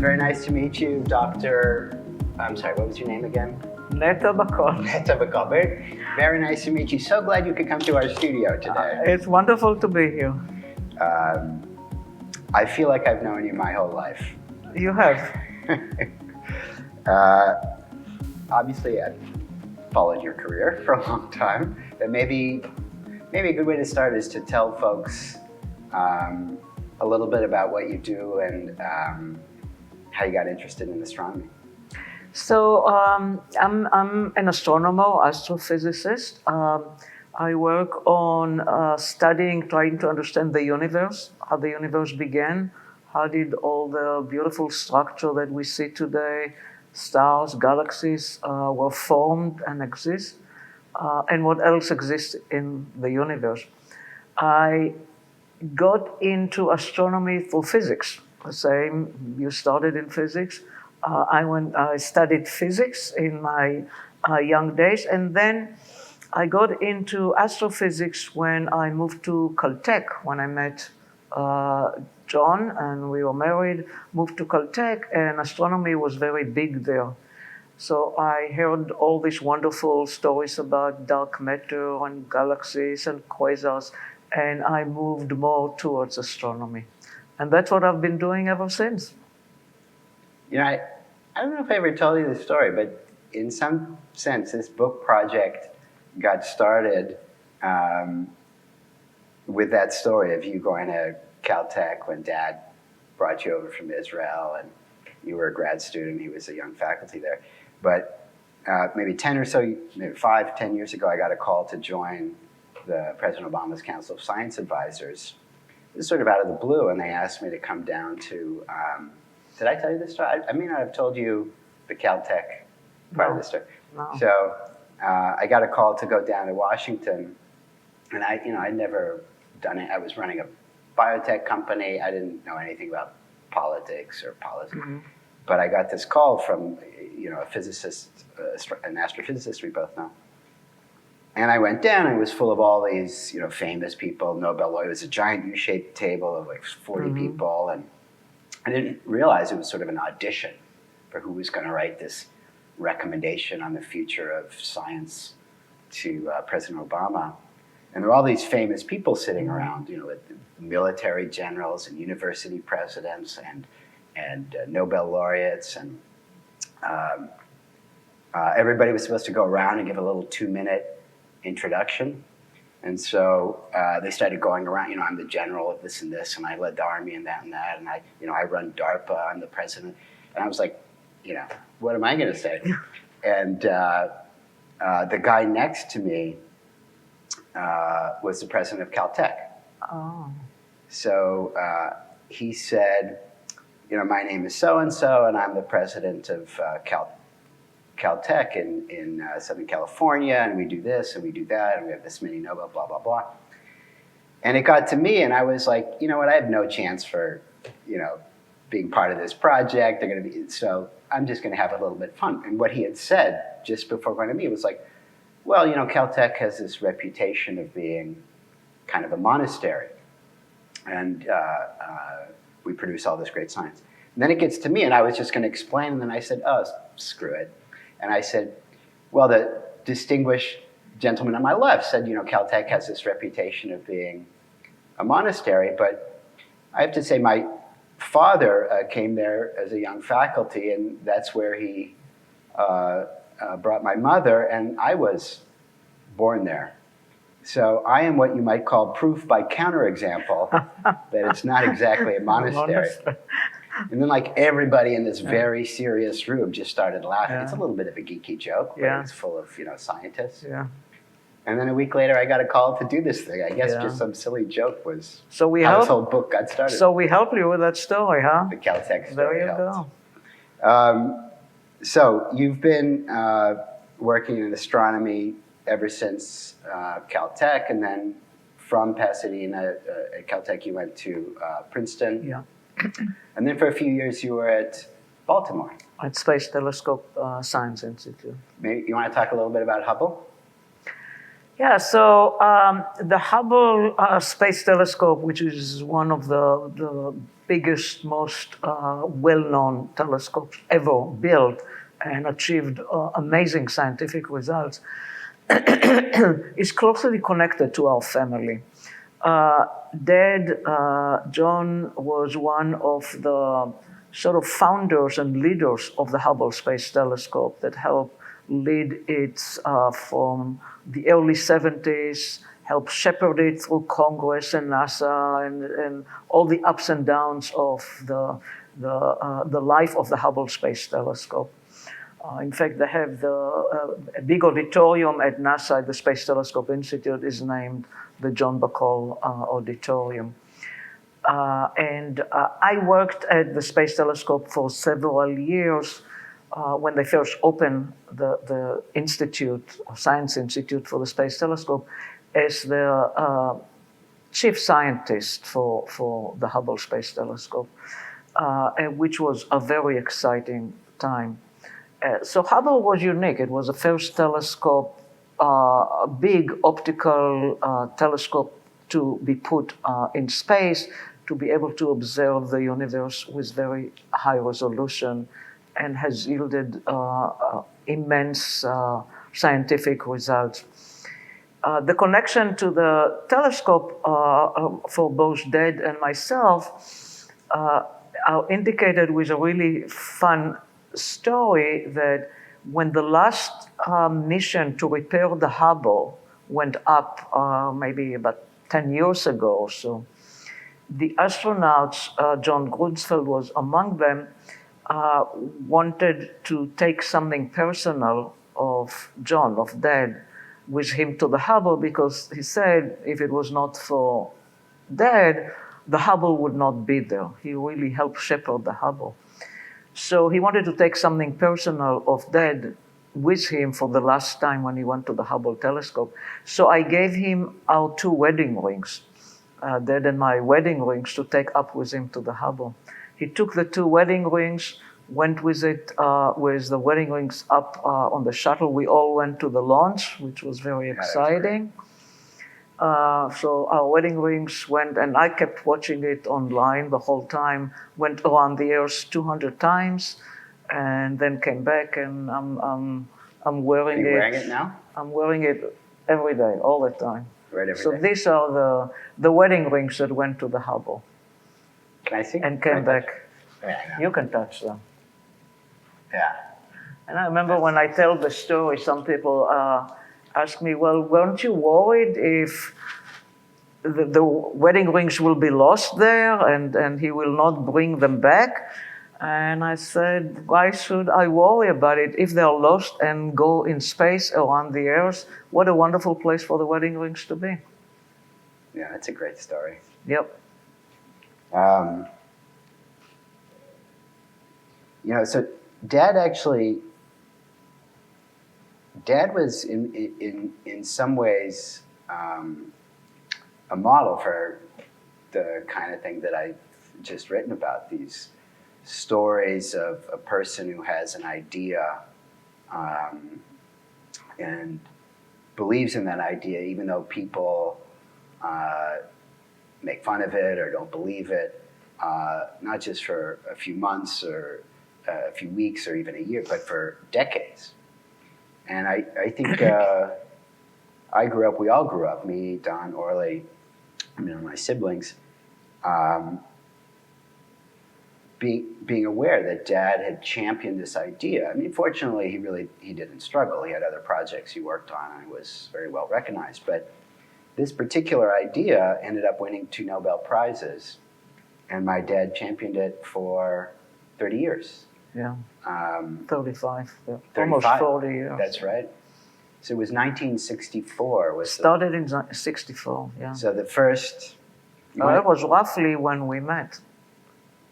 very nice to meet you, Dr. I'm sorry, what was your name again? Neta Bahcall. Neta Bahcall. Very, very nice to meet you. So glad you could come to our studio today. It's wonderful to be here. I feel like I've known you my whole life. You have. Obviously, I've followed your career for a long time, but maybe a good way to start is to tell folks a little bit about what you do and how you got interested in astronomy. So I'm an astronomer, astrophysicist. I work on trying to understand the universe, how the universe began, how did all the beautiful structure that we see today, stars, galaxies, were formed and exist, and what else exists in the universe. I got into astronomy for physics. The same, you started in physics. I studied physics in my young days, and then I got into astrophysics when I moved to Caltech, when I met John, and we were married, moved to Caltech, and astronomy was very big there. So I heard all these wonderful stories about dark matter and galaxies and quasars, and I moved more towards astronomy. And that's what I've been doing ever since. You know, I don't know if I ever told you this story, but in some sense, this book project got started with that story of you going to Caltech when Dad brought you over from Israel, and you were a grad student. He was a young faculty there. But maybe 10 or so, maybe 5, 10 years ago, I got a call to join the President Obama's Council of Science Advisors. It was sort of out of the blue, and they asked me to come down to, did I tell you this story? I may not have told you the Caltech part of the story. No. So I got a call to go down to Washington, and I'd never done it. I was running a biotech company. I didn't know anything about politics or policy. Mm-hmm. But I got this call from, a physicist, an astrophysicist we both know. And I went down, and it was full of all these, famous people, Nobel laureates. It was a giant U-shaped table of like 40 mm-hmm. people, and I didn't realize it was sort of an audition for who was going to write this recommendation on the future of science to President Obama. And there were all these famous people sitting around, with military generals and university presidents and Nobel laureates, and everybody was supposed to go around and give a little 2-minute introduction. And so they started going around, I'm the general of this and this, and I led the army and that, and I run DARPA, I'm the president. And I was like, what am I going to say? And the guy next to me was the president of Caltech. Oh. So he said, my name is so-and-so, and I'm the president of Caltech in Southern California, and we do this, and we do that, and we have this many Nobel, blah, blah, blah. And it got to me, and I was like, you know what, I have no chance for, being part of this project. They're going to be, so I'm just going to have a little bit of fun. And what he had said just before going to me was like, well, Caltech has this reputation of being kind of a monastery, and we produce all this great science. And then it gets to me, and I was just going to explain, and then I said, oh, screw it. And I said, well, the distinguished gentleman on my left said, Caltech has this reputation of being a monastery, but I have to say my father came there as a young faculty, and that's where he brought my mother, and I was born there. So I am what you might call proof by counterexample that it's not exactly a monastery. And then everybody in this very serious room just started laughing. Yeah. It's a little bit of a geeky joke, but it's full of, scientists. Yeah. And then a week later, I got a call to do this thing. I guess just some silly joke was how this whole book got started. So we helped you with that story, huh? The Caltech story. There you go. So you've been working in astronomy ever since Caltech, and then from Pasadena at Caltech, you went to Princeton. Yeah. And then for a few years, you were at Baltimore. At Space Telescope Science Institute. Maybe you want to talk a little bit about Hubble? Yeah, so the Hubble Space Telescope, which is one of the biggest, most well-known telescopes ever built and achieved amazing scientific results, is closely connected to our family. Dad, John, was one of the sort of founders and leaders of the Hubble Space Telescope that helped lead it from the early 70s, helped shepherd it through Congress and NASA and all the ups and downs of the life of the Hubble Space Telescope. In fact, they have a big auditorium at NASA, the Space Telescope Institute is named the John Bahcall Auditorium. I worked at the Space Telescope for several years when they first opened the institute, Science Institute for the Space Telescope, as the chief scientist for the Hubble Space Telescope, which was a very exciting time. So Hubble was unique. It was the first telescope, a big optical telescope to be put in space to be able to observe the universe with very high resolution, and has yielded immense scientific results. The connection to the telescope for both Dad and myself are indicated with a really fun story that when the last mission to repair the Hubble went up maybe about 10 years ago or so, the astronauts, John Grunsfeld was among them, wanted to take something personal of John, of Dad, with him to the Hubble, because he said if it was not for Dad, the Hubble would not be there. He really helped shepherd the Hubble. So he wanted to take something personal of Dad with him for the last time when he went to the Hubble telescope. So I gave him our 2 wedding rings, Dad and my wedding rings, to take up with him to the Hubble. He took the 2 wedding rings, went with it, with the wedding rings up on the shuttle. We all went to the launch, which was very exciting. So our wedding rings went, and I kept watching it online the whole time, went around the Earth 200 times, and then came back, and I'm wearing it. Are you wearing it now? I'm wearing it every day, all the time. Right, every so day. These are the wedding rings that went to the Hubble. Can I see? And came back. Yeah, You can touch them. Yeah. And I remember when I tell the story, some people ask me, well, weren't you worried if the wedding rings will be lost there and he will not bring them back? And I said, why should I worry about it? If they're lost and go in space around the Earth, what a wonderful place for the wedding rings to be. Yeah, that's a great story. Yep. So Dad was in some ways a model for the kind of thing that I've just written about, these stories of a person who has an idea and believes in that idea, even though people make fun of it or don't believe it, not just for a few months or a few weeks or even a year, but for decades. And I think we all grew up, me, Don, Orly, my siblings, being aware that Dad had championed this idea. I mean, fortunately, he didn't struggle. He had other projects he worked on and was very well recognized. But this particular idea ended up winning 2 Nobel Prizes, and my dad championed it for 30 years. Yeah, 35, yeah. 35. Almost 40 years. That's right. So it was 1964. Started in 64, yeah. So the first... That was roughly when we met.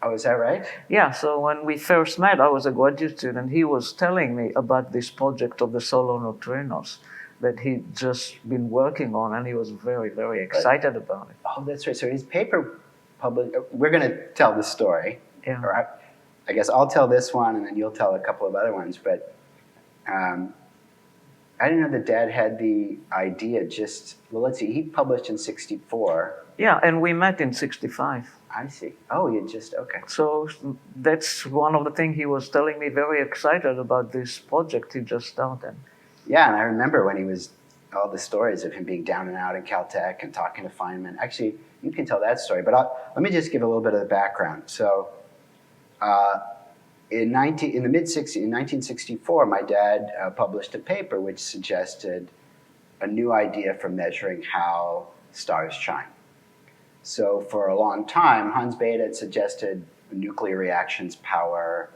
Oh, is that right? Yeah, so when we first met, I was a graduate student. He was telling me about this project of the solar neutrinos that he'd just been working on, and he was very, very excited about it. Oh, that's right. So his paper published... We're going to tell the story. Yeah. Or I guess I'll tell this one, and then you'll tell a couple of other ones. But I didn't know that Dad had the idea let's see, he published in 64. Yeah, and we met in 65. I see. Oh, okay. So that's one of the things he was telling me, very excited about this project he just started. Yeah, and I remember when he was, all the stories of him being down and out in Caltech and talking to Feynman. Actually, you can tell that story, but let me just give a little bit of the background. So in 1964, my dad published a paper which suggested a new idea for measuring how stars shine. So for a long time, Hans Bethe had suggested nuclear reactions power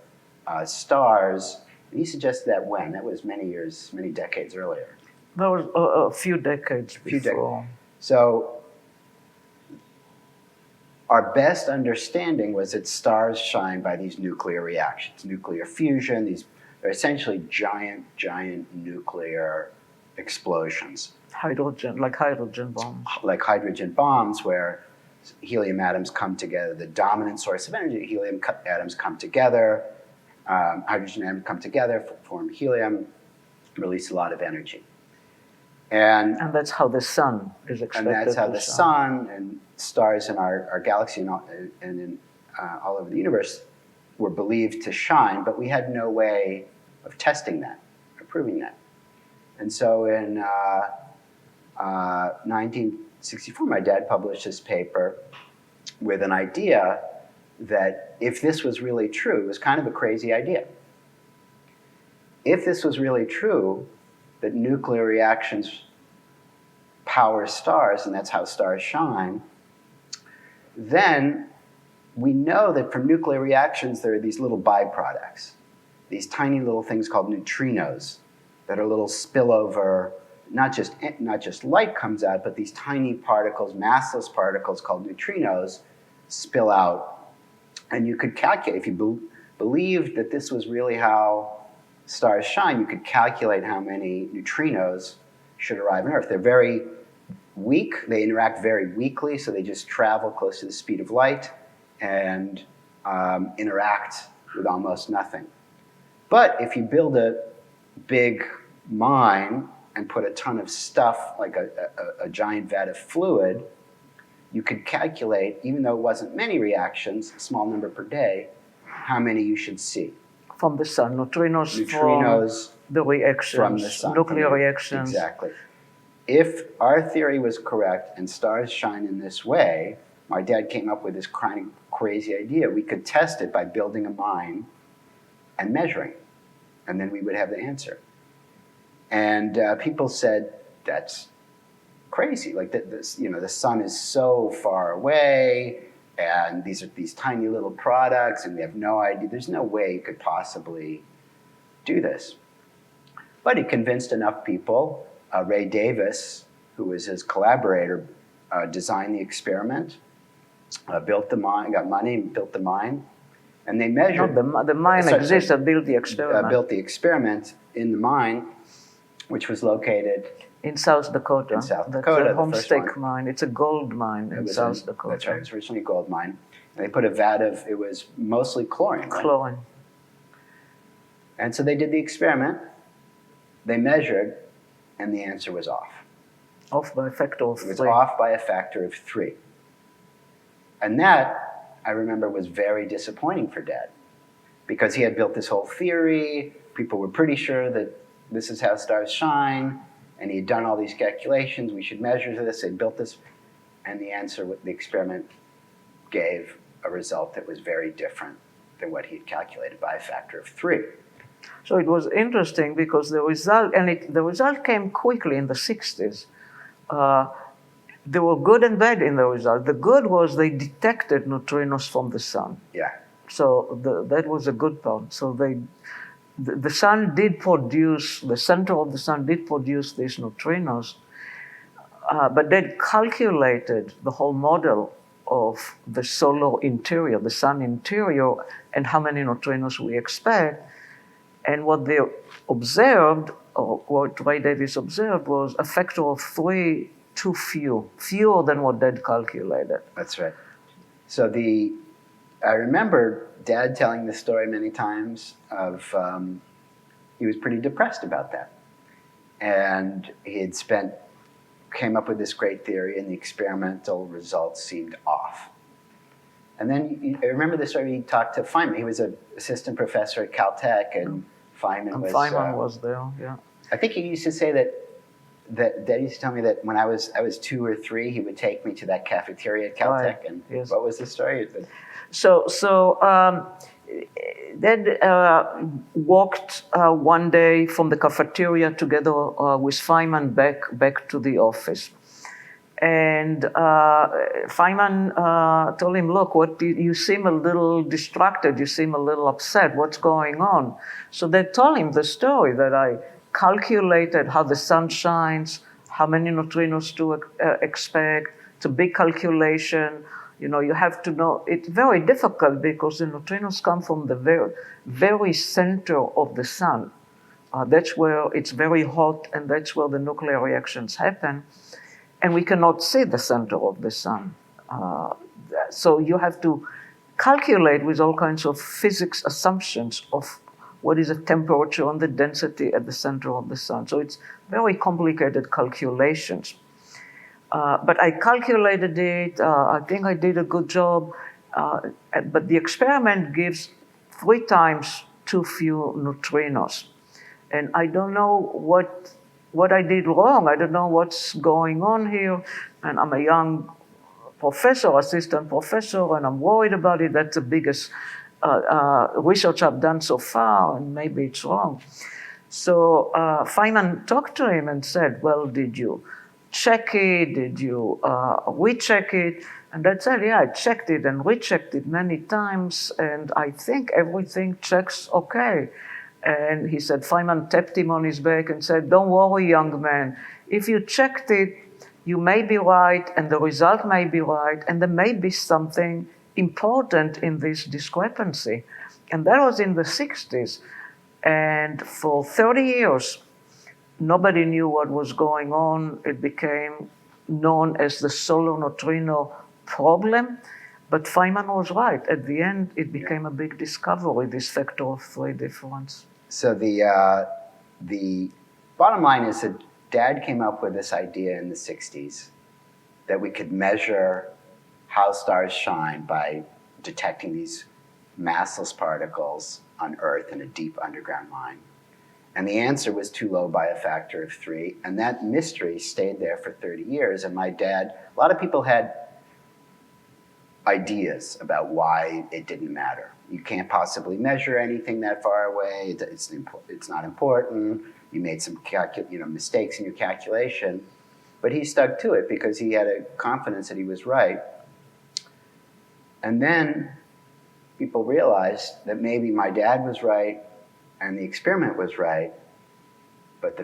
stars. And he suggested that when? That was many decades earlier. That was a few decades before. So our best understanding was that stars shine by these nuclear reactions, nuclear fusion. They're essentially giant nuclear explosions. Like hydrogen bombs. Like hydrogen bombs, where helium atoms come together. The dominant source of energy, helium atoms come together. Hydrogen atoms come together, form helium, release a lot of energy. And that's how the sun is expected to shine. And that's how the sun and stars in our galaxy and in all over the universe were believed to shine, but we had no way of testing that, or proving that. And so in 1964, my dad published this paper with an idea that if this was really true, it was kind of a crazy idea. If this was really true, that nuclear reactions power stars, and that's how stars shine, then we know that from nuclear reactions there are these little byproducts, these tiny little things called neutrinos that are little spillover, not just light comes out, but these tiny particles, massless particles called neutrinos, spill out. And you could calculate, if you believed that this was really how stars shine, you could calculate how many neutrinos should arrive on Earth. They're very weak. They interact very weakly, so they just travel close to the speed of light and interact with almost nothing. But if you build a big mine and put a ton of stuff, like a giant vat of fluid, you could calculate, even though it wasn't many reactions, a small number per day, how many you should see. From the sun, neutrinos from the reactions, from the sun, nuclear reactions. Exactly. If our theory was correct and stars shine in this way, my dad came up with this kind of crazy idea. We could test it by building a mine and measuring, and then we would have the answer. And people said, that's crazy. Like the sun is so far away, and these are these tiny little products, and we have no idea. There's no way you could possibly do this. But he convinced enough people. Ray Davis, who was his collaborator, designed the experiment, built the mine, got money, and built the mine, and they measured. No, the mine existed. Built the experiment. Built the experiment in the mine, which was located in South Dakota. In South Dakota, the Homestake mine. It's a gold mine in South Dakota. That's right. It was originally a gold mine. And they put a vat of, it was mostly chlorine. Right? Chlorine. And so they did the experiment. They measured, and the answer was off. Off by a factor of 3. It was off by a factor of 3. And that, I remember, was very disappointing for Dad, because he had built this whole theory. People were pretty sure that this is how stars shine, and he had done all these calculations. We should measure this. They built this, and the answer, the experiment gave a result that was very different than what he had calculated by a factor of 3. So it was interesting because the result came quickly in the 60s. There were good and bad in the result. The good was they detected neutrinos from the sun. Yeah. So that was a good part. So the sun did produce, the center of the sun did produce these neutrinos, but they calculated the whole model of the solar interior, the sun interior, and how many neutrinos we expect. And what they observed, or what Ray Davis observed, was a factor of 3 too few, fewer than what they'd calculated. That's right. So I remember Dad telling this story many times of, he was pretty depressed about that. and came up with this great theory, and the experimental results seemed off. And then I remember the story. He talked to Feynman. He was an assistant professor at Caltech, and Feynman was there. Yeah. I think he used to say that Dad used to tell me that when I was 2 or 3, he would take me to that cafeteria at Caltech. Right. And Yes. What was the story? Dad walked one day from the cafeteria together with Feynman back to the office. And Feynman told him, look, you seem a little distracted, you seem a little upset, what's going on? So they told him the story that I calculated how the sun shines, how many neutrinos to expect. It's a big calculation. You know, you have to know, it's very difficult because the neutrinos come from the very, very center of the sun. That's where it's very hot, and that's where the nuclear reactions happen. And we cannot see the center of the sun. So you have to calculate with all kinds of physics assumptions of what is the temperature and the density at the center of the sun. So it's very complicated calculations. But I calculated it. I think I did a good job. But the experiment gives 3 times too few neutrinos. And I don't know what I did wrong. I don't know what's going on here. And I'm a young professor, assistant professor, and I'm worried about it. That's the biggest research I've done so far, and maybe it's wrong. So Feynman talked to him and said, well, did you check it? Did you recheck it? And Dad said, yeah, I checked it and rechecked it many times, and I think everything checks okay. And he said, Feynman tapped him on his back and said, don't worry, young man. If you checked it, you may be right, and the result may be right, and there may be something important in this discrepancy. And that was in the 60s. And for 30 years, nobody knew what was going on. It became known as the solar neutrino problem. But Feynman was right. At the end, it became a big discovery, this factor of 3 difference. So the bottom line is that Dad came up with this idea in the 60s that we could measure how stars shine by detecting these massless particles on Earth in a deep underground mine. And the answer was too low by a factor of 3. And that mystery stayed there for 30 years. And my dad, a lot of people had ideas about why it didn't matter. You can't possibly measure anything that far away. It's not important. You made some mistakes in your calculation. But he stuck to it because he had a confidence that he was right. And then people realized that maybe my dad was right and the experiment was right, but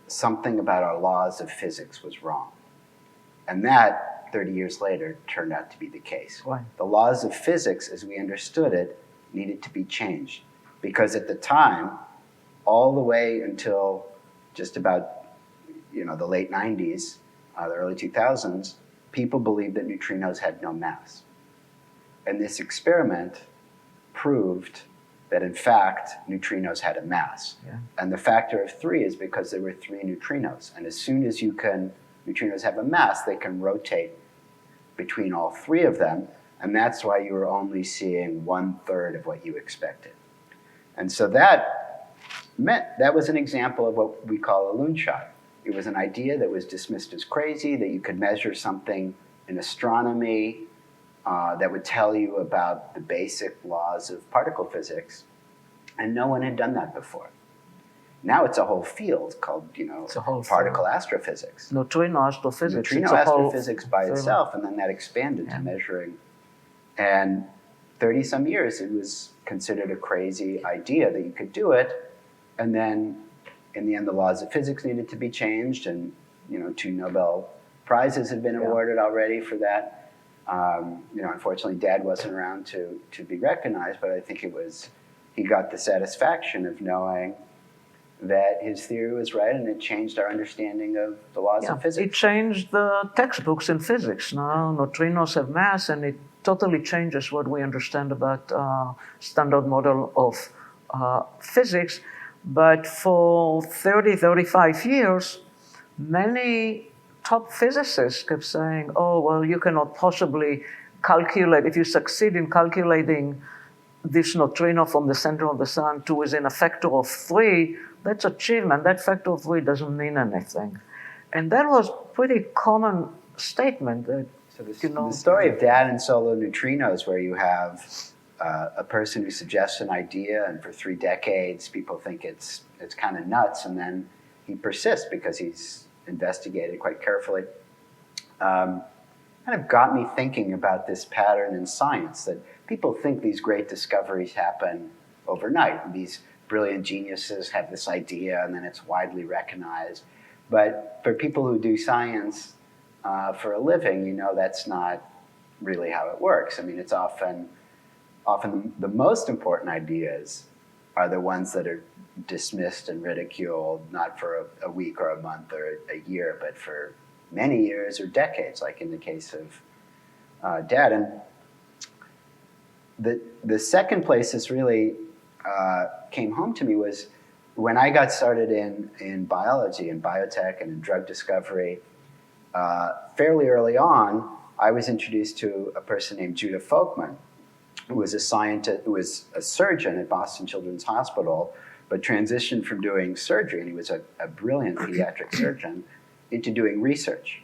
something about our laws of physics was wrong. And that, 30 years later, turned out to be the case. Why? The laws of physics, as we understood it, needed to be changed. Because at the time, all the way until just about the late 90s, the early 2000s, people believed that neutrinos had no mass. And this experiment proved that, in fact, neutrinos had a mass. Yeah. And the factor of 3 is because there were 3 neutrinos. And as soon as neutrinos have a mass, they can rotate between all 3 of them. And that's why you were only seeing 1/3 of what you expected. And so that was an example of what we call a loonshot. It was an idea that was dismissed as crazy, that you could measure something in astronomy that would tell you about the basic laws of particle physics. And no one had done that before. Now it's a whole field called, particle astrophysics. Neutrino astrophysics. Neutrino astrophysics by itself, and then that expanded to measuring. And 30-some years, it was considered a crazy idea that you could do it. And then, in the end, the laws of physics needed to be changed, and 2 Nobel Prizes had been awarded already for that. Unfortunately, Dad wasn't around to be recognized, but I think he got the satisfaction of knowing that his theory was right, and it changed our understanding of the laws of physics. It changed the textbooks in physics. Now neutrinos have mass, and it totally changes what we understand about standard model of physics. But for 30, 35 years, many top physicists kept saying, oh, well, you cannot possibly calculate, if you succeed in calculating this neutrino from the center of the sun to within a factor of 3, that's achievement. That factor of 3 doesn't mean anything. And that was pretty common statement that, so the story of dad and solo neutrinos, where you have a person who suggests an idea, and for 3 decades people think it's kind of nuts, and then he persists because he's investigated quite carefully. Kind of got me thinking about this pattern in science, that people think these great discoveries happen overnight. These brilliant geniuses have this idea and then it's widely recognized. But for people who do science for a living, you know that's not really how it works. I mean, it's often the most important ideas are the ones that are dismissed and ridiculed, not for a week or a month or a year, but for many years or decades, like in the case of Dad. And the second place this really came home to me was when I got started in biology and biotech and in drug discovery. Fairly early on, I was introduced to a person named Judah Folkman, who was a scientist, who was a surgeon at Boston Children's Hospital, but transitioned from doing surgery, and he was a brilliant pediatric surgeon, into doing research.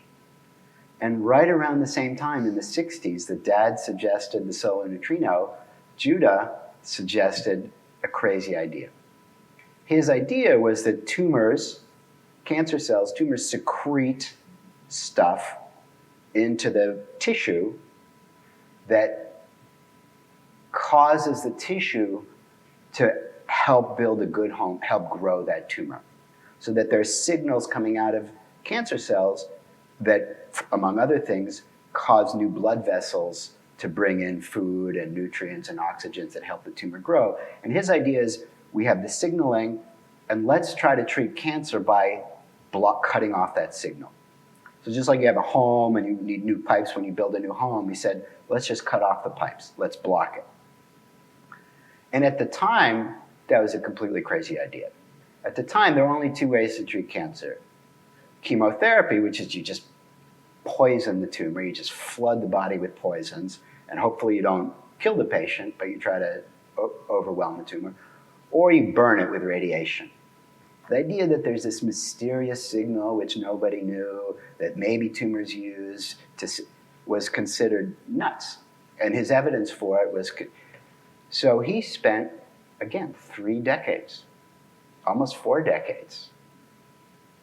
And right around the same time, in the 60s, that Dad suggested the solar neutrino, Judah suggested a crazy idea. His idea was that tumors, cancer cells, tumors secrete stuff into the tissue that causes the tissue to help build a good home, help grow that tumor. So that there's signals coming out of cancer cells that, among other things, cause new blood vessels to bring in food and nutrients and oxygens that help the tumor grow. And his idea is, we have the signaling, and let's try to treat cancer by cutting off that signal. So just like you have a home and you need new pipes when you build a new home, he said, let's just cut off the pipes, let's block it. And at the time, that was a completely crazy idea. At the time, there were only 2 ways to treat cancer. Chemotherapy, which is you just poison the tumor, you just flood the body with poisons, and hopefully you don't kill the patient, but you try to overwhelm the tumor, or you burn it with radiation. The idea that there's this mysterious signal which nobody knew, that maybe tumors use, was considered nuts. And his evidence for it was... So he spent, again, 3 decades, almost 4 decades,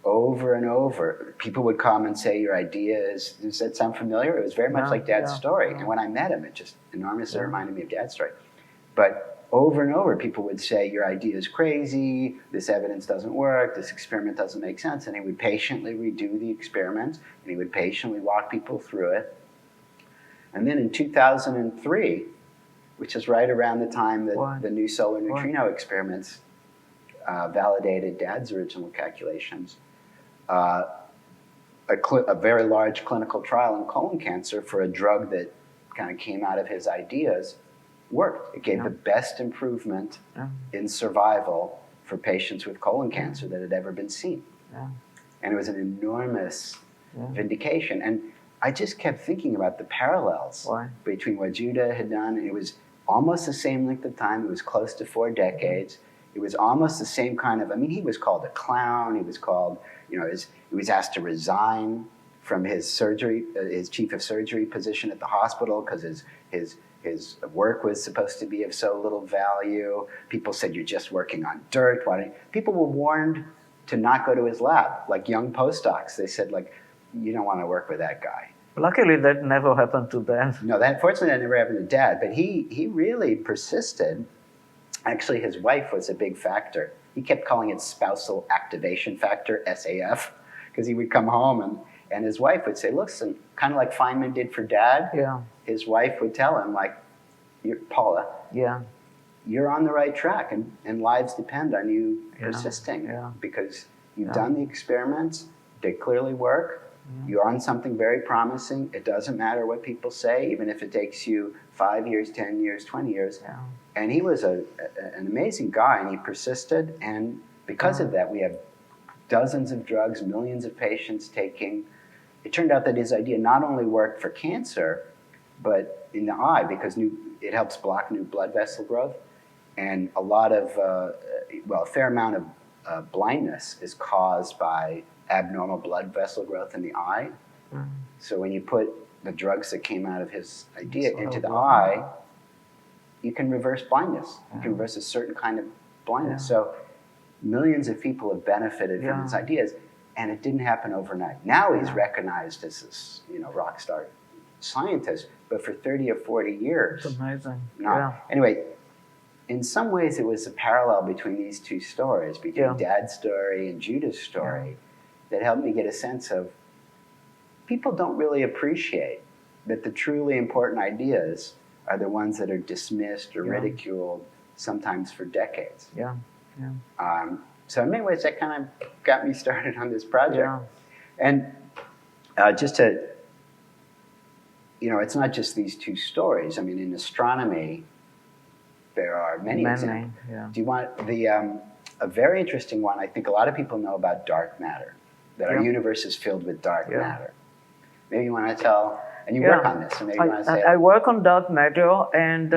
over and over. People would come and say, your idea does that sound familiar? It was very much like Dad's story. And when I met him, it just enormously reminded me of Dad's story. But over and over, people would say, your idea is crazy, this evidence doesn't work, this experiment doesn't make sense. And he would patiently redo the experiment, and he would patiently walk people through it. And then in 2003, which is right around the time that the new solar neutrino experiments validated Dad's original calculations, a very large clinical trial in colon cancer for a drug that kind of came out of his ideas worked. It gave the best improvement in survival for patients with colon cancer that had ever been seen. And it was an enormous vindication. And I just kept thinking about the parallels between what Judah had done. It was almost the same length of time. It was close to 4 decades. It was almost the same kind of, I mean, he was called a clown. He was called, he was asked to resign from his surgery, his chief of surgery position at the hospital because his work was supposed to be of so little value. People said, you're just working on dirt. People were warned to not go to his lab, like young postdocs. They said, like, you don't want to work with that guy. Luckily, that never happened to Dan. No, fortunately, that never happened to Dad. But he really persisted. Actually, his wife was a big factor. He kept calling it spousal activation factor, SAF, because he would come home and his wife would say, listen, kind of like Feynman did for Dad. His wife would tell him, like, Paula, you're on the right track, and lives depend on you persisting because you've done the experiments, they clearly work, You're on something very promising. It doesn't matter what people say, even if it takes you 5 years, 10 years, 20 years. Yeah. And he was an amazing guy, and he persisted. And because of that, we have dozens of drugs, millions of patients taking. It turned out that his idea not only worked for cancer, but in the eye, because it helps block new blood vessel growth. And a lot of, a fair amount of blindness is caused by abnormal blood vessel growth in the eye. So when you put the drugs that came out of his idea into the eye, you can reverse blindness. You can reverse a certain kind of blindness. So millions of people have benefited from his ideas, and it didn't happen overnight. Now he's recognized as this, rock star scientist, but for 30 or 40 years. It's amazing. Anyway, in some ways it was a parallel between these two stories, between Dad's story and Judah's story, that helped me get a sense of people don't really appreciate that the truly important ideas are the ones that are dismissed or ridiculed, sometimes for decades. So in many ways, that kind of got me started on this project. And just to, it's not just these two stories. I mean, in astronomy, there are many examples. Do you want a very interesting one? I think a lot of people know about dark matter, that our universe is filled with dark matter. Maybe you want to tell, and you work on this, so maybe you want to say I work on dark matter, and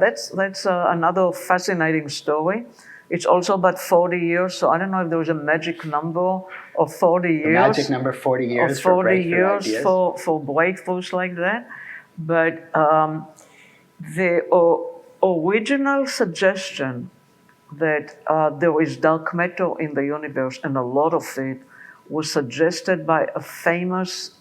that's another fascinating story. It's also about 40 years, so I don't know if there was a magic number of 40 years. The magic number 40 years for breakthrough ideas. for breakthroughs like that. But the original suggestion that there is dark matter in the universe, and a lot of it, was suggested by a famous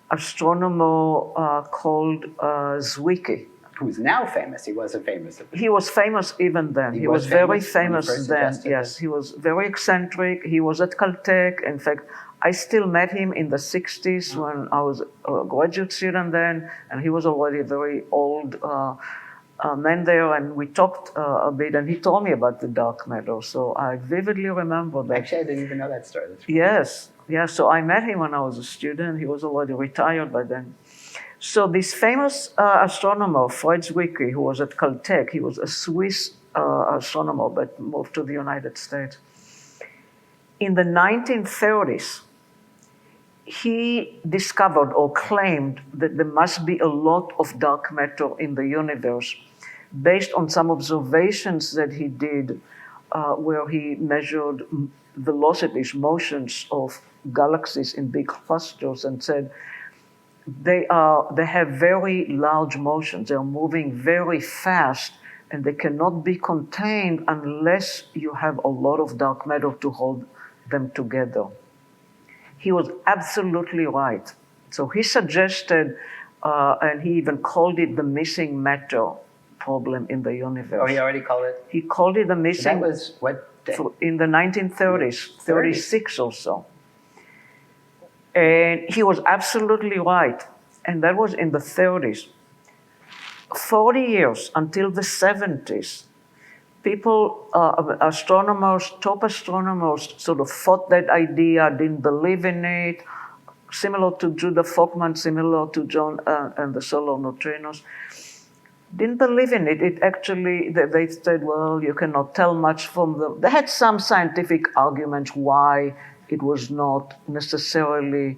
astronomer called Zwicky. Who's now famous. He wasn't famous at the time. He was famous even then. He was very famous then. Yes, he was very eccentric. He was at Caltech. In fact, I still met him in the 60s when I was a graduate student then, and he was already a very old man there, and we talked a bit, and he told me about the dark matter, so I vividly remember that. Actually, I didn't even know that story. That's Yes, so I met him when I was a student. He was already retired by then. So this famous astronomer, Fred Zwicky, who was at Caltech, he was a Swiss astronomer, but moved to the United States. In the 1930s, he discovered or claimed that there must be a lot of dark matter in the universe based on some observations that he did where he measured velocities, motions of galaxies in big clusters, and said they have very large motions. They're moving very fast, and they cannot be contained unless you have a lot of dark matter to hold them together. He was absolutely right. So he suggested, and he even called it the missing matter problem in the universe. Oh, he already called it? He called it the missing... That was what day? In the 1930s, 36 or so. And he was absolutely right. And that was in the 30s. 40 years until the 70s, people, astronomers, top astronomers, sort of fought that idea, didn't believe in it, similar to Judah Folkman, similar to John and the solar neutrinos. Didn't believe in it. It actually, they said, well, you cannot tell much from them. They had some scientific arguments why it was not necessarily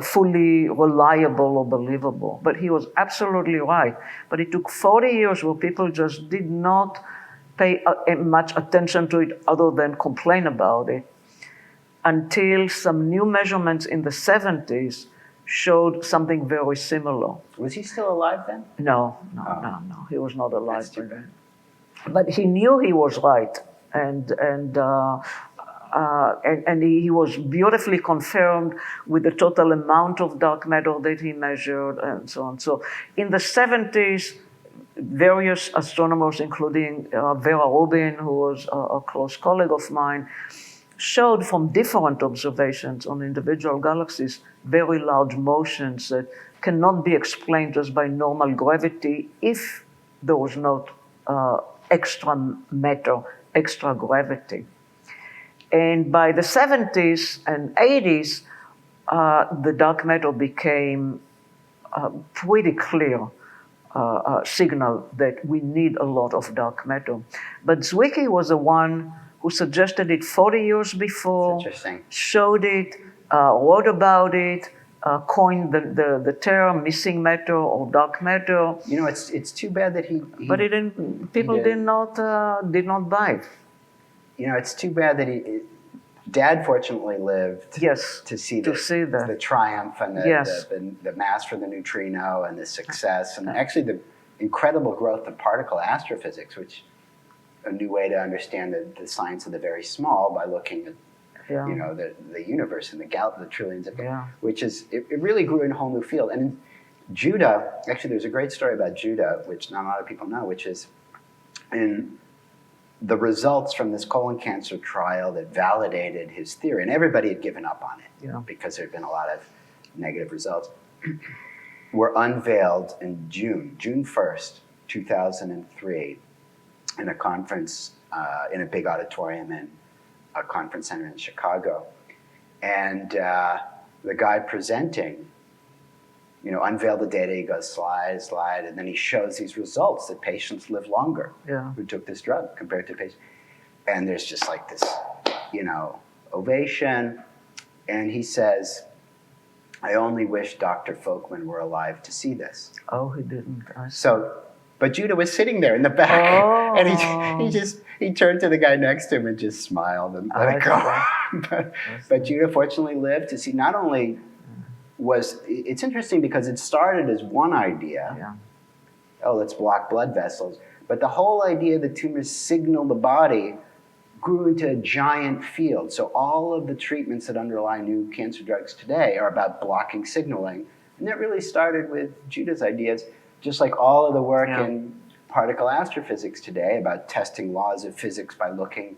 fully reliable or believable. But he was absolutely right. But it took 40 years where people just did not pay much attention to it other than complain about it, until some new measurements in the 70s showed something very similar. Was he still alive then? No. He was not alive then. But he knew he was right, and he was beautifully confirmed with the total amount of dark matter that he measured, and so on. So in the 70s, various astronomers, including Vera Rubin, who was a close colleague of mine, showed from different observations on individual galaxies very large motions that cannot be explained just by normal gravity if there was not extra matter, extra gravity. And by the 70s and 80s, the dark matter became pretty clear signal that we need a lot of dark matter. But Zwicky was the one who suggested it 40 years before, Interesting. showed it, wrote about it, coined the term missing matter or dark matter. You know, it's too bad that he But it didn't, people did not buy it. You know, it's too bad that Dad fortunately lived Yes, to see that. the triumph and Yes. the mass for the neutrino and the success and actually the incredible growth of particle astrophysics, which a new way to understand the science of the very small by looking at you know the universe and the trillions of which is it really grew in a whole new field. And in Judah, actually, there's a great story about Judah, which not a lot of people know, which is in the results from this colon cancer trial that validated his theory, and everybody had given up on it because there had been a lot of negative results, were unveiled in June 1st, 2003, in a conference, in a big auditorium in a conference center in Chicago. And the guy presenting, you know, unveiled the data, he goes slide, and then he shows these results that patients live longer who took this drug compared to patients. And there's just like this, you know, ovation. And he says, I only wish Dr. Folkman were alive to see this. Oh, he didn't. But Judah was sitting there in the back, and he turned to the guy next to him and just smiled and let it go. But Judah fortunately lived to see not only it's interesting because it started as one idea, let's block blood vessels, but the whole idea that tumors signal the body grew into a giant field. So all of the treatments that underlie new cancer drugs today are about blocking signaling. And that really started with Judah's ideas, just like all of the work in particle astrophysics today about testing laws of physics by looking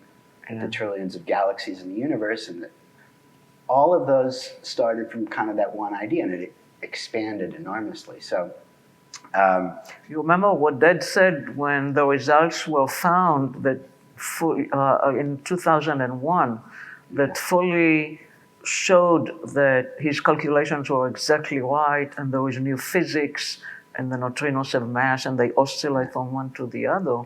at the trillions of galaxies in the universe. And all of those started from kind of that one idea, and it expanded enormously. So, you remember what Dad said when the results were found that in 2001 that fully showed that his calculations were exactly right, and there was new physics, and the neutrinos have mass, and they oscillate from one to the other.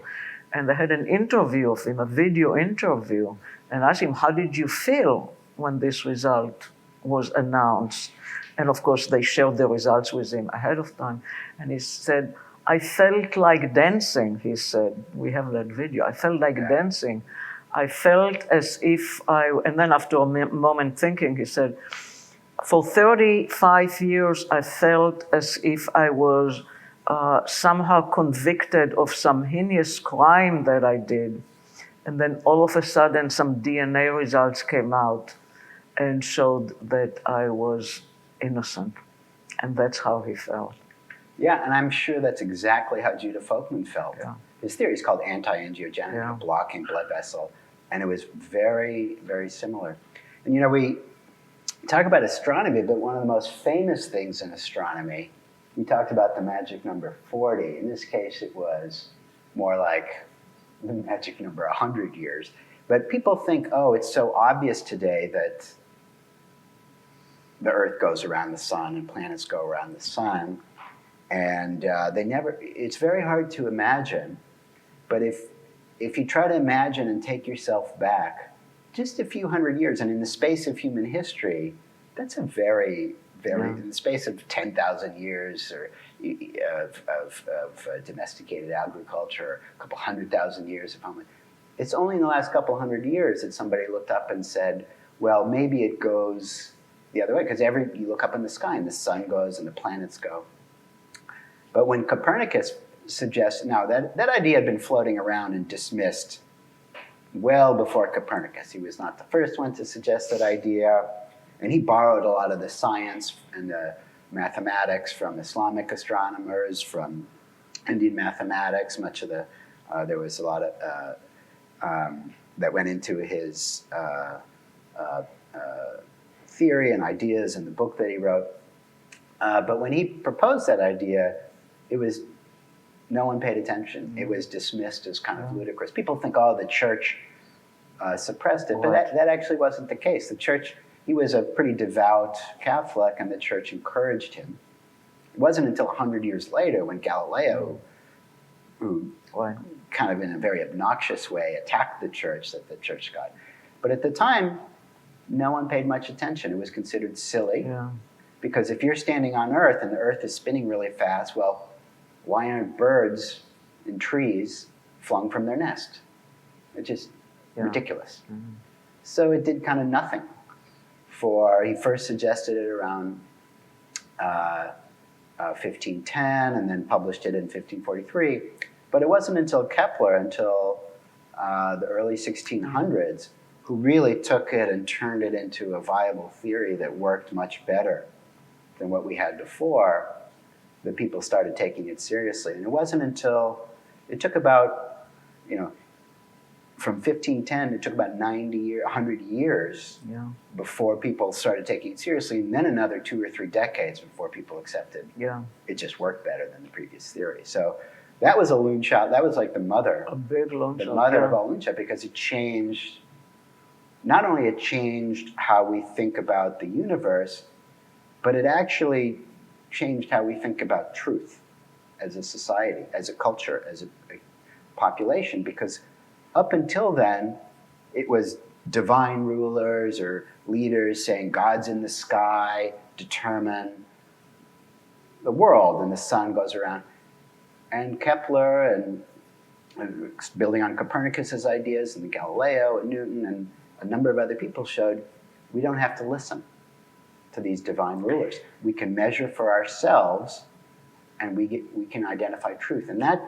And they had an interview of him, a video interview, and asked him, how did you feel when this result was announced? And of course, they shared the results with him ahead of time. And he said, I felt like dancing, he said. We have that video. I felt like dancing. I felt as if and then after a moment thinking, he said, for 35 years, I felt as if I was somehow convicted of some heinous crime that I did. And then all of a sudden, some DNA results came out and showed that I was innocent. And that's how he felt. Yeah, and I'm sure that's exactly how Judah Folkman felt. His theory is called anti-angiogenic, blocking blood vessel. And it was very, very similar. And you know, we talk about astronomy, but one of the most famous things in astronomy, we talked about the magic number 40. In this case, it was more like the magic number 100 years. But people think, oh, it's so obvious today that the Earth goes around the sun and planets go around the sun. And it's very hard to imagine. But if you try to imagine and take yourself back just a few hundred years, and in the space of human history, that's a very, in the space of 10,000 years of domesticated agriculture, a couple 100,000 years of homo. It's only in the last couple 100 years that somebody looked up and said, well, maybe it goes the other way, because you look up in the sky and the sun goes and the planets go. But when Copernicus suggests, now that idea had been floating around and dismissed well before Copernicus. He was not the first one to suggest that idea, and he borrowed a lot of the science and the mathematics from Islamic astronomers, from Indian mathematics. Much of there was a lot of that went into his theory and ideas in the book that he wrote. But when he proposed that idea, no one paid attention. It was dismissed as kind of ludicrous. People think, oh, the church suppressed it, but that actually wasn't the case. The church he was a pretty devout Catholic, and the church encouraged him. It wasn't until 100 years later when Galileo, who kind of in a very obnoxious way attacked the church, that the church got. But at the time, no one paid much attention. It was considered silly. Yeah. Because if you're standing on Earth and the Earth is spinning really fast, well, why aren't birds in trees flung from their nest? It's just ridiculous. Mm-hmm. So it did kind of nothing. He first suggested it around 1510 and then published it in 1543. But it wasn't until Kepler, until the early 1600s, who really took it and turned it into a viable theory that worked much better than what we had before, that people started taking it seriously. And it wasn't until, it took about, from 1510, it took about 100 years before people started taking it seriously, and then another 2 or 3 decades before people accepted it just worked better than the previous theory. So that was a loonshot. That was like the mother. A big loonshot. The mother of all loonshot, because it changed, not only it changed how we think about the universe, but it actually changed how we think about truth as a society, as a culture, as a population, because up until then, it was divine rulers or leaders saying God's in the sky, determine the world, and the sun goes around. And Kepler, and building on Copernicus's ideas, and Galileo and Newton, and a number of other people showed we don't have to listen to these divine rulers. We can measure for ourselves, and we can identify truth. And that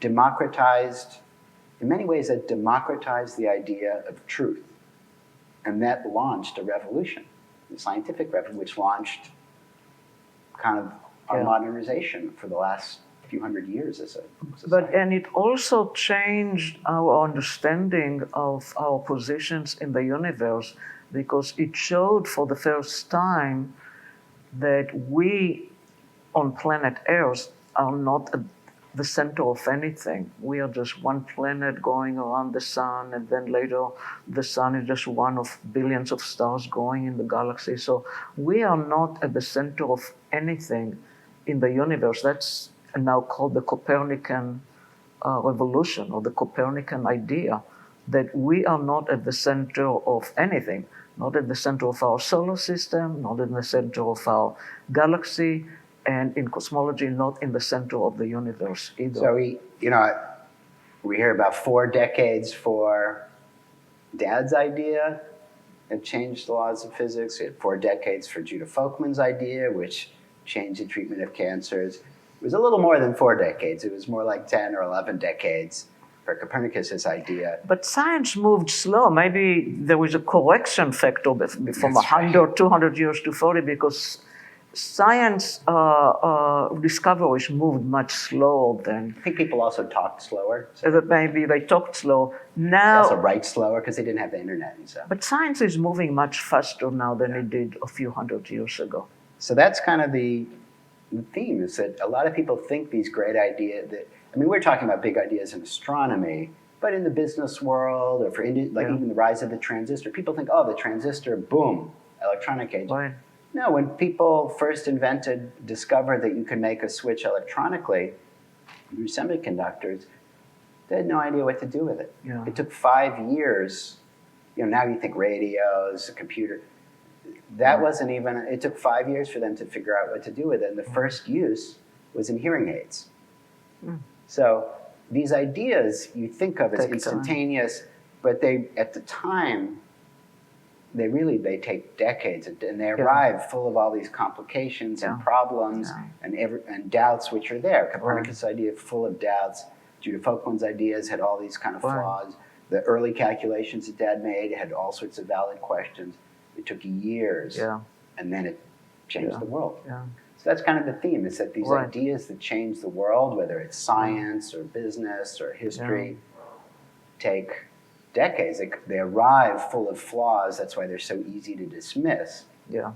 democratized, in many ways, that democratized the idea of truth. And that launched a revolution, the scientific revolution, which launched kind of our modernization for the last few hundred years as a society. And it also changed our understanding of our positions in the universe, because it showed for the first time that we on planet Earth are not the center of anything. We are just one planet going around the sun, and then later the sun is just one of billions of stars going in the galaxy. So we are not at the center of anything in the universe. That's now called the Copernican revolution, or the Copernican idea, that we are not at the center of anything, not at the center of our solar system, not in the center of our galaxy, and in cosmology, not in the center of the universe either. So we hear about 4 decades for Dad's idea. It changed the laws of physics. We had 4 decades for Judah Folkman's idea, which changed the treatment of cancers. It was a little more than 4 decades. It was more like 10 or 11 decades for Copernicus's idea. But science moved slow. Maybe there was a correction factor from 100, 200 years to 40, because science discoveries moved much slower then. I think people also talked slower. Maybe they talked slow. Now, they also write slower because they didn't have the internet and stuff. But science is moving much faster now than it did a few hundred years ago. So that's kind of the theme, is that a lot of people think these great ideas that, we're talking about big ideas in astronomy, but in the business world, or for even the rise of the transistor, people think, the transistor, boom, electronic age. Right. No, when people first discovered that you could make a switch electronically through semiconductors, they had no idea what to do with it. Yeah. It took 5 years. Now you think radios, a computer. That wasn't even, it took 5 years for them to figure out what to do with it. And the first use was in hearing aids. So these ideas you think of as instantaneous, but they, at the time, they take decades, and they arrive full of all these complications and problems and doubts which are there. Copernicus' idea full of doubts. Judah Folkman's ideas had all these kind of flaws. The early calculations that Dad made had all sorts of valid questions. It took years, and then it changed the world. Yeah. So that's kind of the theme, is that these ideas that change the world, whether it's science or business or history, take decades. They arrive full of flaws. That's why they're so easy to dismiss. Yeah.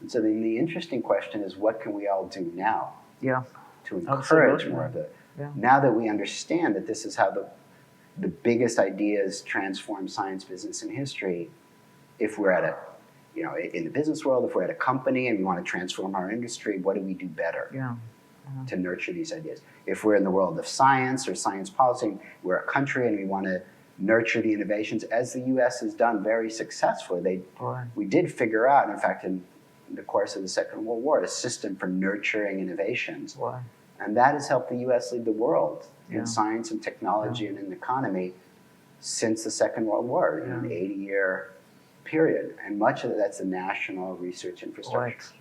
And so then the interesting question is, what can we all do now? Yeah. To encourage more of it. Yeah. Now that we understand that this is how the biggest ideas transform science, business, and history, if we're at in the business world, if we're at a company and we want to transform our industry, what do we do better to nurture these ideas? If we're in the world of science or science policy, we're a country and we want to nurture the innovations, as the U.S. has done very successfully. We did figure out, in fact, in the course of the Second World War, a system for nurturing innovations. And that has helped the U.S. lead the world in science and technology and in the economy since the Second World War, in an 80-year period. And much of that's the national research infrastructure.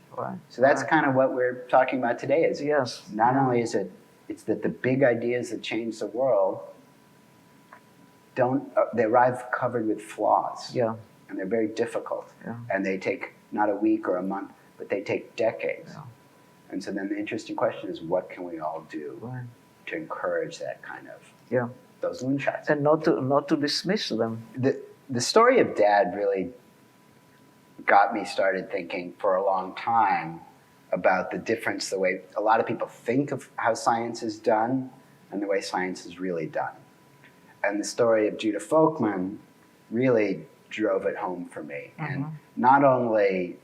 So that's kind of what we're talking about today. Is not only is it's that the big ideas that change the world they arrive covered with flaws. And they're very difficult. And they take not a week or a month, but they take decades. And so then the interesting question is, what can we all do to encourage that kind of, those loonshots? And not to dismiss them. The story of Dad really got me started thinking for a long time about the difference, the way a lot of people think of how science is done and the way science is really done. And the story of Judah Folkman really drove it home for me. And not only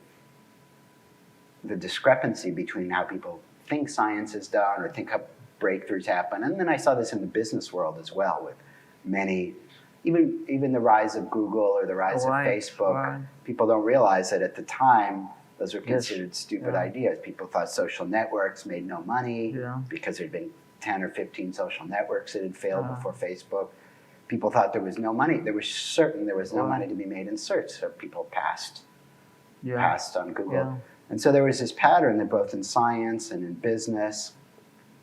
the discrepancy between how people think science is done or think how breakthroughs happen, and then I saw this in the business world as well, with many, even the rise of Google or the rise of Facebook. People don't realize that at the time, those were considered stupid ideas. People thought social networks made no money because there'd been 10 or 15 social networks that had failed before Facebook. People thought there was no money. They were certain there was no money to be made in search, so people passed on Google. And so there was this pattern that both in science and in business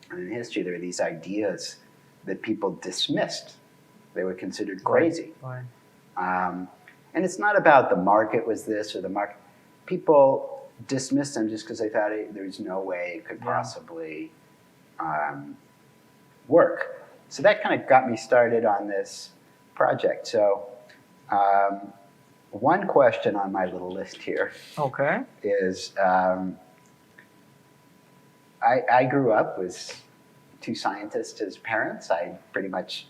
and in history, there were these ideas that people dismissed. They were considered crazy. And it's not about the market was this or the market. People dismissed them just because they thought there was no way it could possibly work. So that kind of got me started on this project. So one question on my little list here is, I grew up with two scientists as parents. I pretty much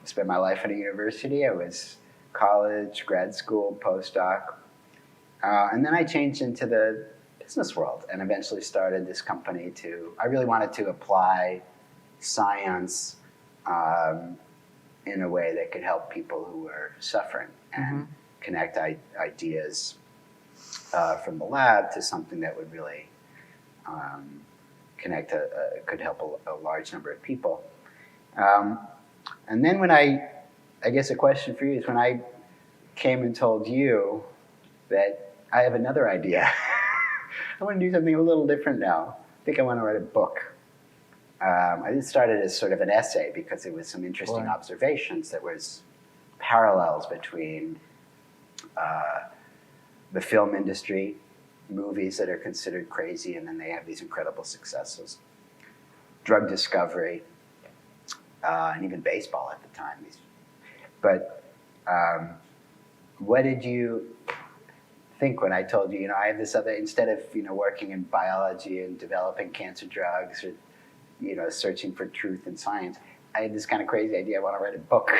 spent my life at a university. I was college, grad school, postdoc. And then I changed into the business world and eventually started this company I really wanted to apply science in a way that could help people who were suffering and connect ideas from the lab to something that would really could help a large number of people. And then when I guess a question for you is, when I came and told you that I have another idea, I want to do something a little different now. I think I want to write a book. I just started as sort of an essay because it was some interesting observations. There was parallels between the film industry, movies that are considered crazy, and then they have these incredible successes. Drug discovery, and even baseball at the time. But what did you think when I told you, I have this other, instead of, working in biology and developing cancer drugs or, searching for truth in science, I had this kind of crazy idea, I want to write a book.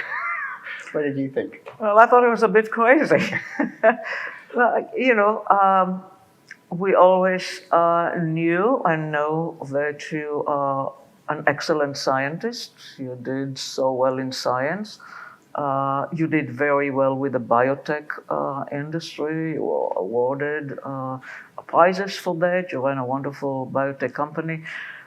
What did you think? Well, I thought it was a bit crazy. Well, we always knew and know that you are an excellent scientist. You did so well in science. You did very well with the biotech industry. You were awarded prizes for that. You ran a wonderful biotech company.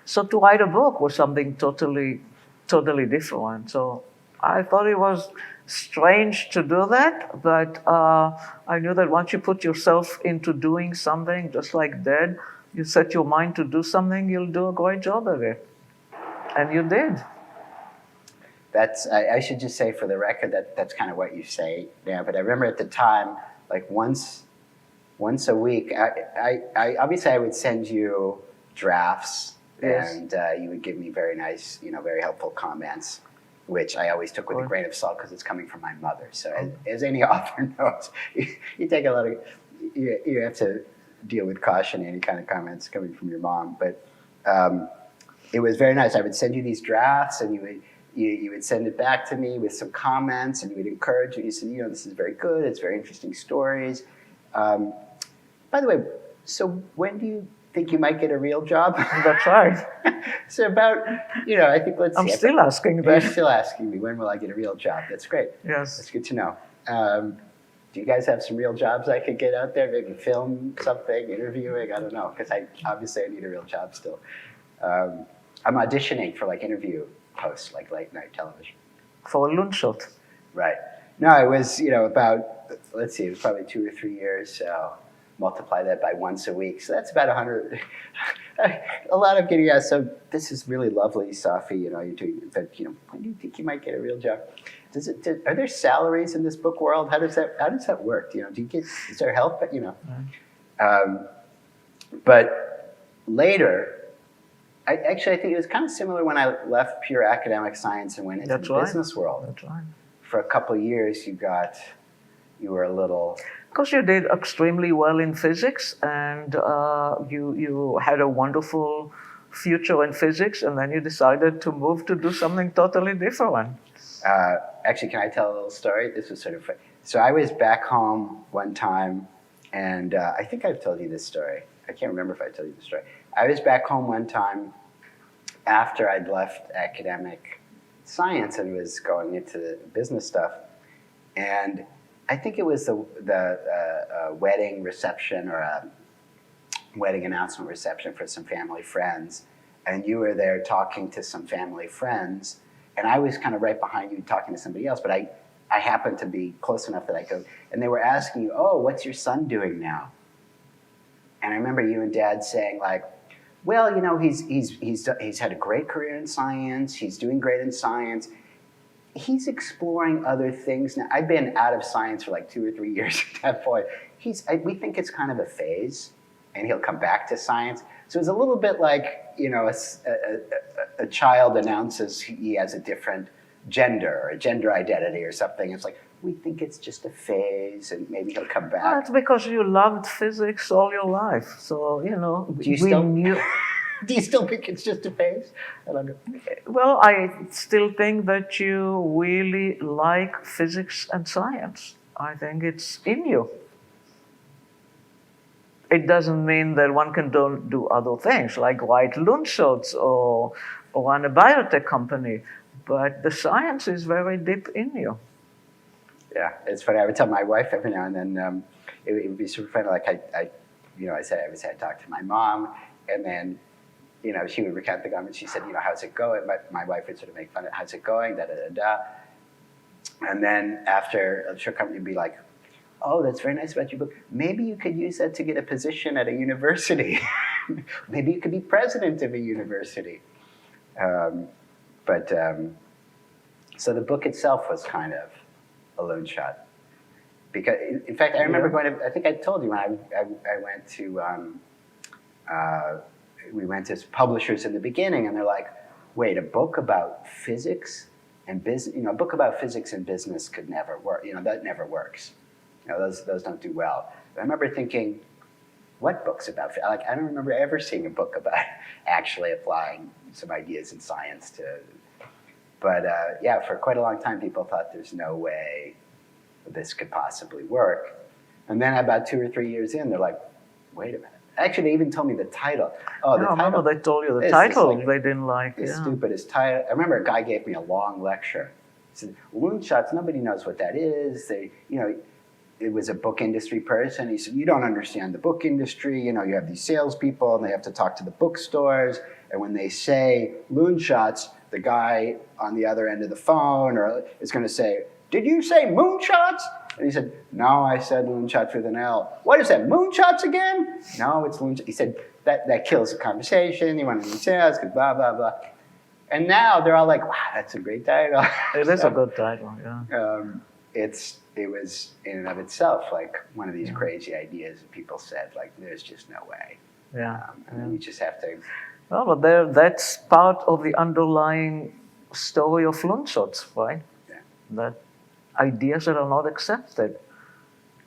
So to write a book was something totally different. So I thought it was strange to do that, but I knew that once you put yourself into doing something, just like Dad, you set your mind to do something, you'll do a great job of it. And you did. I should just say for the record that's kind of what you say now, but I remember at the time, like once a week, I obviously I would send you drafts. Yes. And you would give me very nice, very helpful comments, which I always took with a grain of salt because it's coming from my mother. So as any author knows, you take a lot of, you have to deal with caution any kind of comments coming from your mom. But it was very nice. I would send you these drafts, and you would send it back to me with some comments, and you would encourage me. You said, this is very good. It's very interesting stories. By the way, so when do you think you might get a real job? That's right. So about, I think, let's see. I'm still asking You're that. still asking me, when will I get a real job? That's great. Yes. That's good to know. Do you guys have some real jobs I could get out there? Maybe film something, interviewing? I don't know, because I need a real job still. I'm auditioning for interview hosts, like late night television. For a Loonshot. Right. No, it was, about, let's see, it was probably 2 or 3 years, so multiply that by once a week. So that's about 100, a lot of getting asked. So this is really lovely, Safi, you're doing, but, when do you think you might get a real job? Are there salaries in this book world? How does that work? Do you get, is there help? But later, I think it was kind of similar when I left pure academic science and went into the business world. That's right. For a couple of years, you were a little... Because you did extremely well in physics, and you had a wonderful future in physics, and then you decided to move to do something totally different. Actually, can I tell a little story? This was sort of fun. So I was back home one time, and I think I've told you this story. I can't remember if I told you the story. I was back home one time after I'd left academic science and was going into business stuff, and I think it was the wedding reception or a wedding announcement reception for some family friends, and you were there talking to some family friends, and I was kind of right behind you talking to somebody else, but I happened to be close enough that I could, and they were asking you, oh, what's your son doing now? And I remember you and Dad saying well, he's had a great career in science, he's doing great in science, he's exploring other things now. I've been out of science for 2 or 3 years at that point. We think it's kind of a phase, and he'll come back to science. So it's a little bit like, a child announces he has a different gender or a gender identity or something. It's we think it's just a phase, and maybe he'll come back. Well, it's because you loved physics all your life. So, Do you still think it's just a phase? I don't know. Well, I still think that you really like physics and science. I think it's in you. It doesn't mean that one can don't do other things, like write Loonshots or run a biotech company, but the science is very deep in you. Yeah, it's funny. I would tell my wife every now and then, it would be super funny. I said I would talk to my mom, and then, she would recount the government. She said, how's it going? My wife would sort of make fun of, how's it going? Da da da da. And then after, she'll come and be like, oh, that's very nice about your book. Maybe you could use that to get a position at a university. Maybe you could be president of a university. So the book itself was kind of a Loonshot. Because, in fact, I remember going to, I think I told you when I went to, we went to publishers in the beginning, and they're like, wait, a book about physics and business, a book about physics and business could never work. That never works. Those don't do well. But I remember thinking, what books about, I don't remember ever seeing a book about actually applying some ideas in science to, but yeah, for quite a long time, people thought there's no way this could possibly work. And then about 2 or 3 years in, they're like, wait a minute. Actually, they even told me the title. Oh, the title. I remember they told you the title they didn't like. The stupidest title. I remember a guy gave me a long lecture. He said, Loonshots, nobody knows what that is. It was a book industry person. He said, you don't understand the book industry. You have these salespeople, and they have to talk to the bookstores. And when they say Loonshots, the guy on the other end of the phone is going to say, did you say moonshots? And he said, no, I said Loonshots with an L. What is that, moonshots again? No, it's Loonshots. He said, that kills the conversation. You want to sales, because blah, blah, blah. And now they're all like, wow, that's a great title. It is a good title, yeah. It was in and of itself one of these crazy ideas that people said, there's just no way. Yeah. And you just have to. Well, but that's part of the underlying story of Loonshots, right? Yeah. That ideas that are not accepted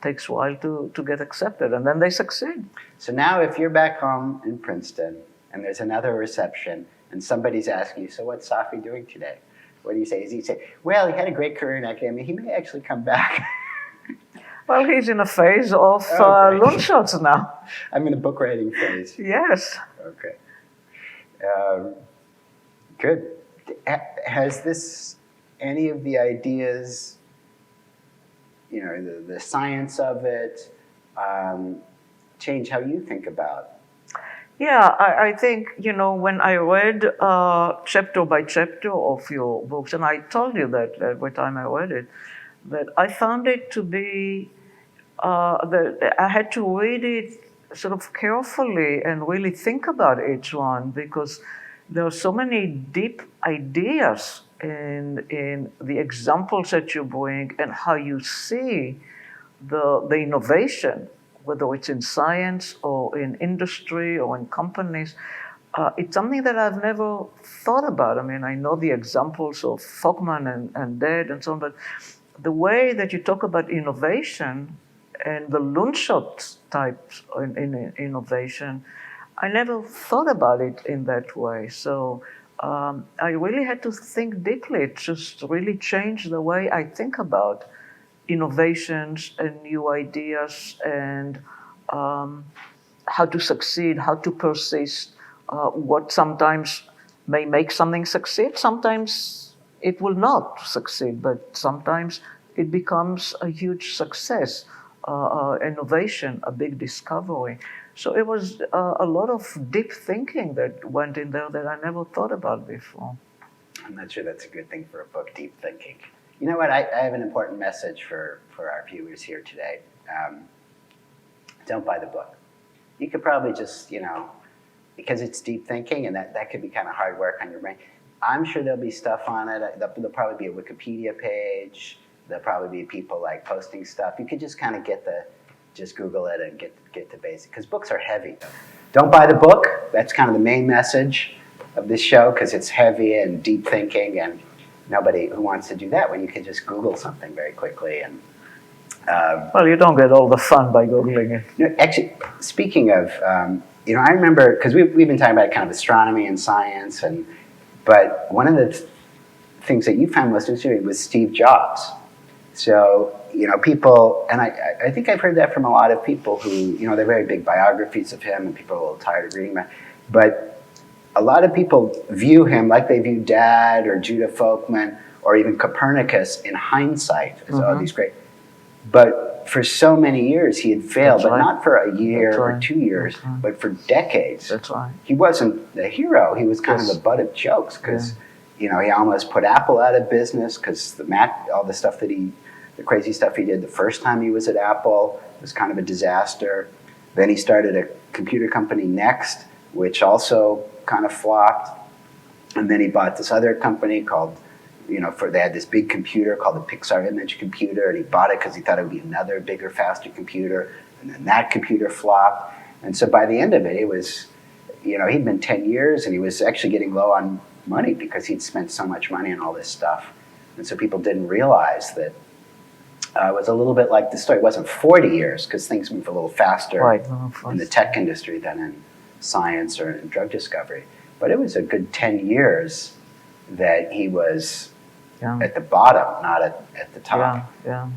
takes a while to get accepted, and then they succeed. So now if you're back home in Princeton and there's another reception and somebody's asking you, so what's Safi doing today? What do you say? Does he say, well, he had a great career in academia. He may actually come back. Well, he's in a phase of Oh, great. Loonshots now. I'm in a book writing phase. Yes. Okay. Good. Has this, any of the ideas, you know, the science of it, change how you think about? Yeah, I think, you know, when I read chapter by chapter of your books, and I told you that every time I read it, that I found it to be, that I had to read it sort of carefully and really think about each one, because there are so many deep ideas in the examples that you bring and how you see the innovation, whether it's in science or in industry or in companies. It's something that I've never thought about. I mean, I know the examples of Fogman and Dead and so on, but the way that you talk about innovation and the Loonshot types in innovation, I never thought about it in that way. So I really had to think deeply. It just really changed the way I think about innovations and new ideas and how to succeed, how to persist, what sometimes may make something succeed, sometimes it will not succeed, but sometimes it becomes a huge success, innovation, a big discovery. So it was a lot of deep thinking that went in there that I never thought about before. I'm not sure that's a good thing for a book, deep thinking. You know what? I have an important message for our viewers here today. Don't buy the book. You could probably just, you know, because it's deep thinking and that could be kind of hard work on your brain. I'm sure there'll be stuff on it. There'll probably be a Wikipedia page. There'll probably be people like posting stuff. You could just kind of just Google it and get the basic, because books are heavy. Don't buy the book. That's kind of the main message of this show, because it's heavy and deep thinking, and nobody who wants to do that when you can just Google something very quickly. And well, you don't get all the fun by Googling it. you know, actually, speaking of, you know, I remember, because we've been talking about kind of astronomy and science, but one of the things that you found most interesting was Steve Jobs. So, you know, people, and I think I've heard that from a lot of people who, you know, they're very big biographies of him, and people are a little tired of reading that. But a lot of people view him like they view Dad or Judah Folkman or even Copernicus in hindsight as all these great. But for so many years he had failed, but not for a year or 2 years, but for decades. That's right. He wasn't the hero. He was kind of the butt of jokes because, you know, he almost put Apple out of business because all the stuff that the crazy stuff he did the first time he was at Apple was kind of a disaster. Then he started a computer company, Next, which also kind of flopped. And then he bought this other company called, you know, they had this big computer called the Pixar Image Computer, and he bought it because he thought it would be another bigger, faster computer. And then that computer flopped. And so by the end of it was, you know, he'd been 10 years and he was actually getting low on money because he'd spent so much money on all this stuff. And so people didn't realize that it was a little bit like the story. It wasn't 40 years because things move a little faster in the tech industry than in science or in drug discovery. But it was a good 10 years that he was at the bottom, not at the top. Yeah.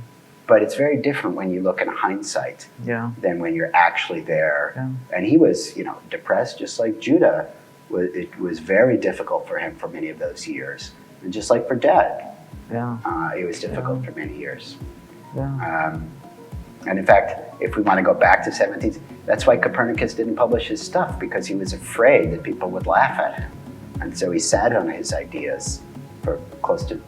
But it's very different when you look in hindsight than when you're actually there. Yeah. And he was, you know, depressed just like Judah. It was very difficult for him for many of those years. And just like for Dad, it was difficult for many years. Yeah. And in fact, if we want to go back to 17th, that's why Copernicus didn't publish his stuff, because he was afraid that people would laugh at him. And so he sat on his ideas for close to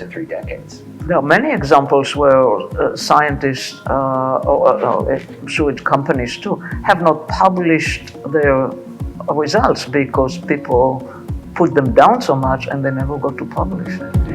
3 decades. There are many examples where scientists, I'm sure companies too, have not published their results because people put them down so much and they never got to publish it.